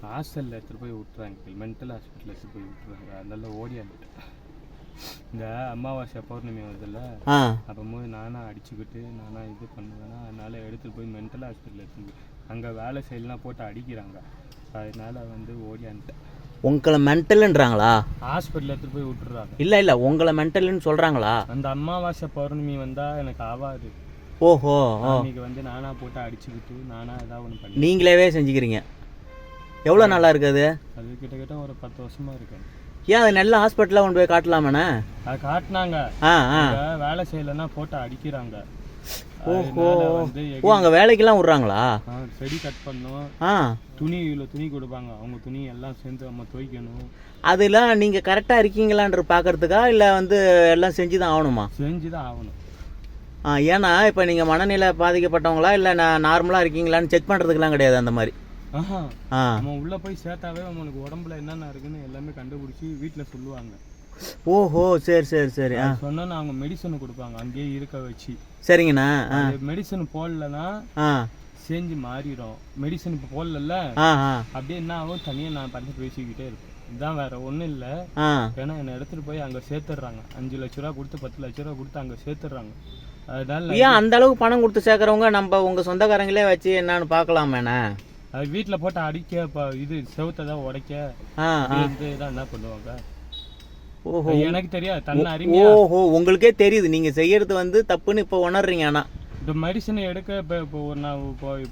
ஹாஸ்டலில் எடுத்துகிட்டு போய் விட்டுறாங்க, மென்டல் ஹாஸ்பிட்டலில் எடுத்துகிட்டு போய் விட்டுறாங்க. அதனால ஓடியாந்துட்டேன். இந்த அமாவாசை பௌர்ணமி வருதுல்ல, அப்போது நானாக அடிச்சுக்கிட்டு நானாக இது பண்ணுவேன்னா, அதனால் எடுத்துகிட்டு போய் மென்டல் ஹாஸ்பிட்டலில் எடுத்துகிட்டு போய் அங்கே வேலை செய்யலாம் போட்டு அடிக்கிறாங்க. அதனால் வந்து ஓடியாந்துட்டேன். உங்களை மென்டல்ன்றாங்களா? ஹாஸ்பிட்டலில் எடுத்துகிட்டு போய் விட்டுறாங்க. இல்லை உங்களை மென்டல்னு சொல்கிறாங்களா? அந்த அமாவாசை பௌர்ணமி வந்தால் எனக்கு ஆகாது. ஓஹோ. இன்னைக்கு வந்து நானாக போட்டு அடிச்சுக்கிட்டு நானாக ஏதாவது ஒன்று பண்ணி நீங்களே செஞ்சுக்கிறீங்க. எவ்வளோ நல்லா இருக்குது அது? கிட்டத்தட்ட ஒரு 10 வருஷமாக இருக்கேன். ஏன் அது நல்ல ஹாஸ்பிட்டலாக கொண்டு போய் காட்டலாமண்ணே? அது காட்டினாங்க, வேலை செய்யலைன்னா போட்டு அடிக்கிறாங்க. ஓஹோ. ஓ, அங்கே வேலைக்கெல்லாம் விட்றாங்களா? செடி கட் பண்ணணும், துணி கொடுப்பாங்க, அவங்க துணி எல்லாம் சேர்ந்து நம்ம துவைக்கணும். அதெல்லாம் நீங்கள் கரெக்டாக இருக்கீங்களான்ற பார்க்கறதுக்கா இல்லை வந்து எல்லாம் செஞ்சு தான் ஆகணுமா? செஞ்சு தான் ஆகணும். ஏன்னா இப்போ நீங்கள் மனநிலை பாதிக்கப்பட்டவங்களா இல்லை நார்மலாக இருக்கீங்களான்னு செக் பண்ணுறதுக்கெலாம் கிடையாது அந்த மாதிரி? நம்ம உள்ளே போய் சேர்த்தாவே அவனுக்கு உடம்புல என்னென்ன இருக்குன்னு எல்லாமே கண்டுபிடிச்சி வீட்டில் சொல்லுவாங்க. ஓஹோ, சரி. சொன்னா அவங்க மெடிசன் கொடுப்பாங்க அங்கேயே இருக்க வச்சு. சரிங்கண்ணா. மெடிசன் போடலன்னா செஞ்சு மாறிடும். மெடிசன் இப்போ போடல அப்படியே என்ன ஆகும், தனியாக நான் பண்ணி பேசிக்கிட்டே இருப்பேன். இதுதான், வேற ஒன்றும் இல்லை. ஏன்னா என்னை எடுத்துகிட்டு போய் அங்கே சேர்த்துடுறாங்க. 5 லட்ச ரூபா கொடுத்து 10 லட்ச ரூபா கொடுத்து அங்கே சேர்த்துடுறாங்க. அதனால ஏன் அந்த அளவுக்கு பணம் கொடுத்து சேர்க்குறவங்க நம்ம உங்கள் சொந்தக்காரங்களே வச்சு என்னன்னு பார்க்கலாமேண்ணா? அது வீட்டில் போட்டு அடிக்க, இது செவுத்தை தான் உடைக்க தான் என்ன பண்ணுவாங்க. ஓஹோ, எனக்கு தெரியாது, தன்னை அறிஞ. ஓஹோ, உங்களுக்கே தெரியுது நீங்கள் செய்யறது வந்து தப்புன்னு இப்போ உணர்றீங்க. ஆனால் இந்த மெடிசனை எடுக்க இப்போ நான்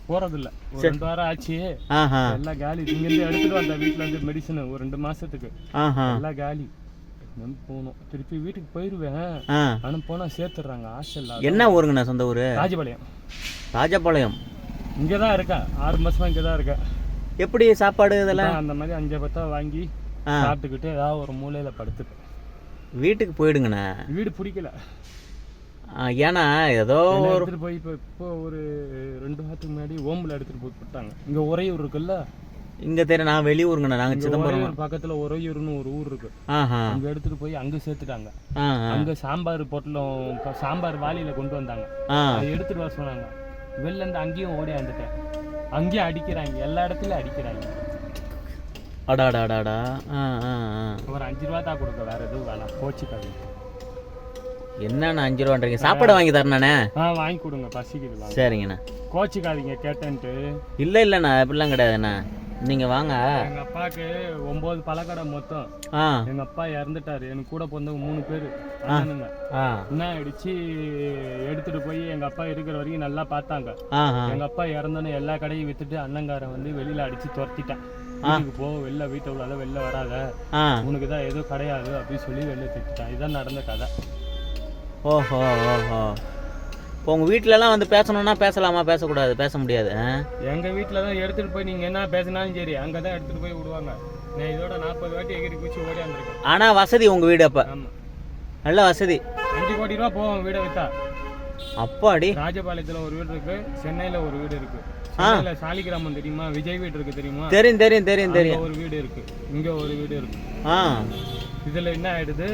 போறதில்ல. ஒரு 2 வாரம் ஆச்சு, எல்லாம் காலி. இங்கேருந்து எடுத்துட்டு வந்த வீட்டில் வந்து மெடிசன் ஒரு 2 மாசத்துக்கு எல்லாம் காலி. போகணும், திருப்பி வீட்டுக்கு போயிடுவேன். ஆனால் போனால் சேர்த்துடுறாங்க ஹாஸ்டல்ல. என்ன ஊருங்கண்ணா சொந்த ஊர்? ராஜபாளையம். இங்கே தான் இருக்கேன், 6 மாசமா இங்கே தான் இருக்கேன். எப்படி சாப்பாடு இதெல்லாம்? அந்த மாதிரி 5 10 வாங்கி சாப்பிட்டுக்கிட்டு ஏதாவது ஒரு மூலையில படுத்துப்பேன். வீட்டுக்கு போயிடுங்கண்ணா. வீடு பிடிக்கல. ஏன்னா ஏதோ எடுத்துட்டு போய் இப்போ ஒரு 2 வாரத்துக்கு முன்னாடி ஓம்புல எடுத்துட்டு போய் போட்டாங்க. இங்க உறையூர் இருக்குல்ல, இங்க தெரியும், நான் வெளியூருங்கண்ணா. நாங்க சிதம்பரம் பக்கத்துல உறையூர்னு ஒரு ஊர் இருக்கு. அங்க எடுத்துட்டு போய் அங்க சேர்த்துட்டாங்க. அங்க சாம்பார் பொட்டலம், சாம்பார் வாளியில கொண்டு வந்தாங்க. அதை எடுத்துட்டு வர சொன்னாங்க. வெளில இருந்து அங்கேயும் ஓடியாந்துட்டேன். அங்கேயும் அடிக்கிறாங்க, எல்லா இடத்துலயும் அடிக்கிறாங்க. அடாடாடாடா. ஒரு 5 ரூபா தான் கொடுக்க, வேற எதுவும் வேணாம், கோச்சிக்காது. என்னண்ணா 5 ரூபான்றீங்க? சாப்பாடு வாங்கி தரேண்ணே. வாங்கி கொடுங்க, பசிக்குது. சரிங்கண்ணா, கோச்சிக்காதீங்க கேட்டேன்ட்டு. இல்லைண்ணா, அப்படிலாம் கிடையாதுண்ணா, நீங்க வாங்க. எங்க அப்பாவுக்கு 9 பழக்கடை மொத்தம். எங்க அப்பா இறந்துட்டாரு. எனக்கு கூட பிறந்தவங்க 3 பேரு அண்ணனுங்க. என்ன ஆயிடுச்சு, எடுத்துட்டு போய் எங்க அப்பா இருக்கிற வரைக்கும் நல்லா பார்த்தாங்க. எங்க அப்பா இறந்தோன்னு எல்லா கடையும் வித்துட்டு அண்ணங்காரன் வந்து வெளியில அடிச்சு துரத்திட்டான். வீட்டுக்கு போ, வெளில வீட்டை உள்ளால வெளில வராத, உனக்கு தான் எதுவும் கிடையாது அப்படின்னு சொல்லி வெளில திட்டான். இதுதான் நடந்த கதை. ஓஹோ. இப்போ உங்கள் வீட்டிலலாம் வந்து பேசணும்னா பேசலாமா? பேசக்கூடாது, பேச முடியாது. எங்கள் வீட்டில் தான் எடுத்துகிட்டு போய் நீங்கள் என்ன பேசினாலும் சரி, அங்கே தான் எடுத்துகிட்டு போய் விடுவாங்க. நான் இதோட 40 வாட்டி எகிரி குச்சி ஓடியாந்துருக்கேன். ஆனால் வசதி உங்கள் வீடு அப்போ? ஆமாம், நல்ல வசதி. 5 கோடி ரூபா போவோம் வீடை விற்றா. அப்பாடி. ராஜபாளையத்தில் ஒரு வீடு இருக்கு, சென்னையில் ஒரு வீடு இருக்கு. சென்னையில் சாலிகிராமம் தெரியுமா, விஜய் வீடு இருக்கு தெரியுமா? தெரியும். ஒரு வீடு இருக்கு, இங்கே ஒரு வீடு இருக்கு. இதுல என்ன ஆயிடுது,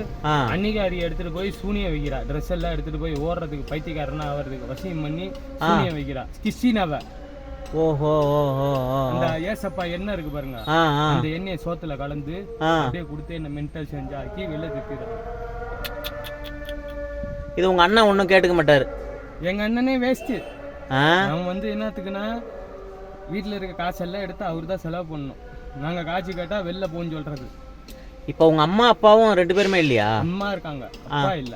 அன்னிகாரி எடுத்துட்டு போய் சூனிய வைக்கிறா. ட்ரெஸ் எல்லாம் எடுத்துட்டு போய் ஓடுறதுக்கு, பைத்தியக்காரனா ஆவறதுக்கு வசியம் பண்ணி சூனிய வைக்கிறா. கிறிஸ்டினாவ. ஓஹோ. அந்த ஏசப்பா எண்ணெய் இருக்கு பாருங்க, அந்த எண்ணெயை சோத்துல கலந்து அப்படியே கொடுத்து என்ன மென்டல் செஞ்சாக்கி வெளில திக்கிறாங்க. இது உங்க அண்ணன் ஒன்றும் கேட்டுக்க மாட்டாரு. எங்க அண்ணனே வேஸ்ட். அவன் வந்து என்னத்துக்குன்னா, வீட்டுல இருக்க காசெல்லாம் எடுத்து அவரு தான் செலவு பண்ணணும். நாங்க காசு கேட்டா வெளில போன்னு சொல்றது. இப்போ உங்க அம்மா அப்பாவும் 2 பேருமே இல்லையா? அம்மா இருக்காங்க, அப்பா இல்ல.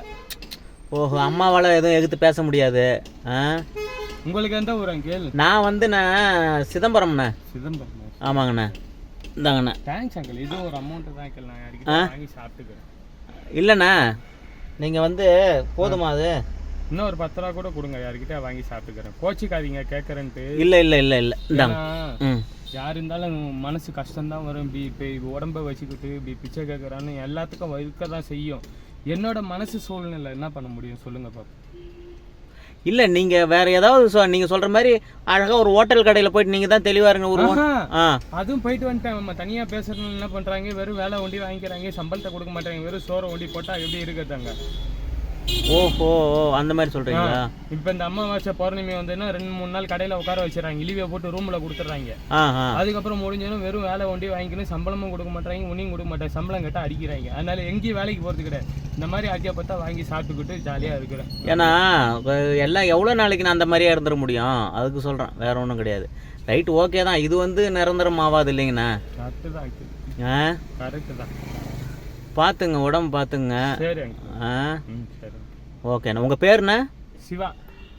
ஓஹோ, அம்மாவால எதுவும் எதிர்த்து பேச முடியாது. உங்களுக்கு எந்த ஊர் அங்கிள்? நான் வந்து சிதம்பரம்ண்ணே. சிதம்பரம்? ஆமாங்கண்ணா. இந்தாங்கண்ணா. Thanks uncle. இது ஒரு அமௌண்ட் தான் அங்கிள், நான் யார்கிட்ட வாங்கி சாப்பிட்டுக்கிறேன். இல்லைண்ணா, நீங்கள் வந்து போதுமா? அது இன்னும் ஒரு 10 ரூபா கூட கொடுங்க, யார்கிட்ட வாங்கி சாப்பிட்டுக்கிறேன். கோச்சிக்காதீங்க கேட்குறேன்ட்டு. இல்லை இந்தாங்க. யார் இருந்தாலும் மனசு கஷ்டம்தான் வரும். இப்போ உடம்பை வச்சுக்கிட்டு இப்படி பிச்சை கேட்குறான்னு எல்லாத்துக்கும் இருக்க தான் செய்யும். என்னோட மனசு சூழ்நிலை என்ன பண்ண முடியும் சொல்லுங்க பாப்பா. இல்லை, நீங்கள் வேற ஏதாவது நீங்கள் சொல்கிற மாதிரி அழகாக ஒரு ஹோட்டல் கடையில் போயிட்டு நீங்கள் தான் தெளிவாக இருங்க. அதுவும் போயிட்டு வந்துட்டேன். நம்ம தனியாக பேசுறதுன்னு என்ன பண்ணுறாங்க, வெறும் வேலை ஒண்டி வாங்கிக்கிறாங்க, சம்பளத்தை கொடுக்க மாட்டாங்க, வெறும் சோறை ஒண்டி போட்டால் எப்படி இருக்கிறதாங்க. ஓஹோ அந்த மாதிரி சொல்றீங்களா? இப்ப இந்த அமாவாசை பௌர்ணமி வந்துன்னா 2-3 நாள் கடையில உட்கார வச்சிடறாங்க, இழிவை போட்டு ரூம்ல கொடுத்துட்றாங்க. அதுக்கப்புறம் முடிஞ்சதும் வெறும் வேலை ஒண்டி வாங்கிக்கணும், சம்பளமும் கொடுக்க மாட்டாங்க, ஒன்றையும் கொடுக்க மாட்டாங்க, சம்பளம் கேட்டா அடிக்கிறாங்க. அதனால எங்கேயும் வேலைக்கு போறது கிடையாது, இந்த மாதிரி ஆட்டியா பார்த்தா வாங்கி சாப்பிட்டுக்கிட்டு ஜாலியா இருக்கிறேன். ஏன்னா எல்லாம் எவ்வளோ நாளைக்கு நான் அந்த மாதிரியா இருந்துட முடியும், அதுக்கு சொல்றேன், வேற ஒன்றும் கிடையாது. ரைட், ஓகே தான். இது வந்து நிரந்தரம் ஆகாது இல்லைங்கண்ணா? கரெக்டு தான், கரெக்டு தான். பார்த்துங்க, உடம்பு பார்த்துங்க. சரி சரி, ஓகேண்ணா. உங்கள் பேருண்ணா? சிவா.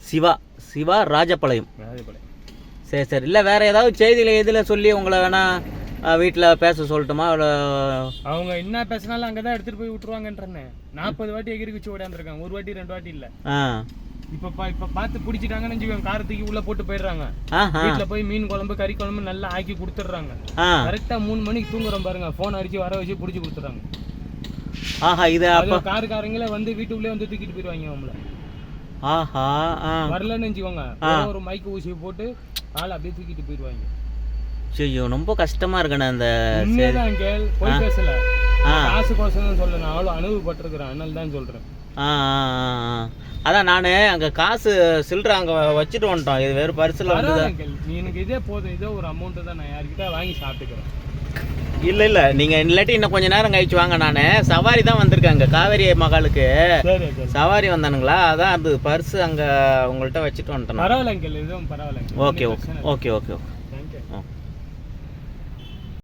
சிவா. சிவா ராஜபாளையம். ராஜபாளையம். சரி சரி. இல்லை வேற ஏதாவது செய்தியில் எதில் சொல்லி உங்களை வேணா வீட்டில் பேச சொல்லட்டுமா? அவங்க என்ன பேசினாலும் அங்கே தான் எடுத்துகிட்டு போய் விட்டுருவாங்கன்றேன்னு 40 வாட்டி எகிரி குச்சி ஓடாந்துருக்காங்க, 1 வாட்டி 2 வாட்டி இல்லை. இப்போ பார்த்து பிடிச்சிட்டாங்கன்னு வச்சுக்கோங்க, காரத்துக்கு உள்ள போட்டு போயிடுறாங்க. வீட்டில் போய் மீன் குழம்பு கறி குழம்பு நல்லா ஆக்கி கொடுத்துட்றாங்க. கரெக்டாக 3 மணிக்கு தூங்குறோம் பாருங்க, ஃபோன் அடிச்சு வர வச்சு பிடிச்சி கொடுத்துட்றாங்க. இது காருக்காரங்களே வந்து வீட்டுக்குள்ளே வந்து தூக்கிட்டு போயிடுவாங்க அவங்கள. வரலன்னு வச்சுக்கோங்க, ஒரு மைக்கு ஊசி போட்டு ஆள் அப்படியே தூக்கிட்டு போயிடுவாங்க. ஐயோ, ரொம்ப கஷ்டமா இருக்குண்ணா. அந்த போய் பேசல, காசு கோசம் சொல்ல, நான் அவ்வளோ அனுபவப்பட்டிருக்கிறேன், அதனால தான் சொல்றேன். அதான் நான் அங்கே காசு சில்லற அங்கே வச்சுட்டு வந்துட்டோம், இது வேறு பரிசில் வந்து. நீ எனக்கு இதே போதும், இதே ஒரு அமௌண்ட்டு தான், நான் யார்கிட்ட வாங்கி சாப்பிட்டுக்கிறேன். இல்லை நீங்கள் இல்லாட்டி இன்னும் கொஞ்சம் நேரம் கழிச்சு வாங்க. நான் சவாரி தான் வந்திருக்காங்க, காவேரி மகாலுக்கு சவாரி வந்தானுங்களா, அதான் அது பர்ஸு அங்கே உங்கள்கிட்ட வச்சுட்டு வந்துட்டேன். பரவாயில்லைங்க, எதுவும் பரவாயில்லைங்க. Okay okay okay okay.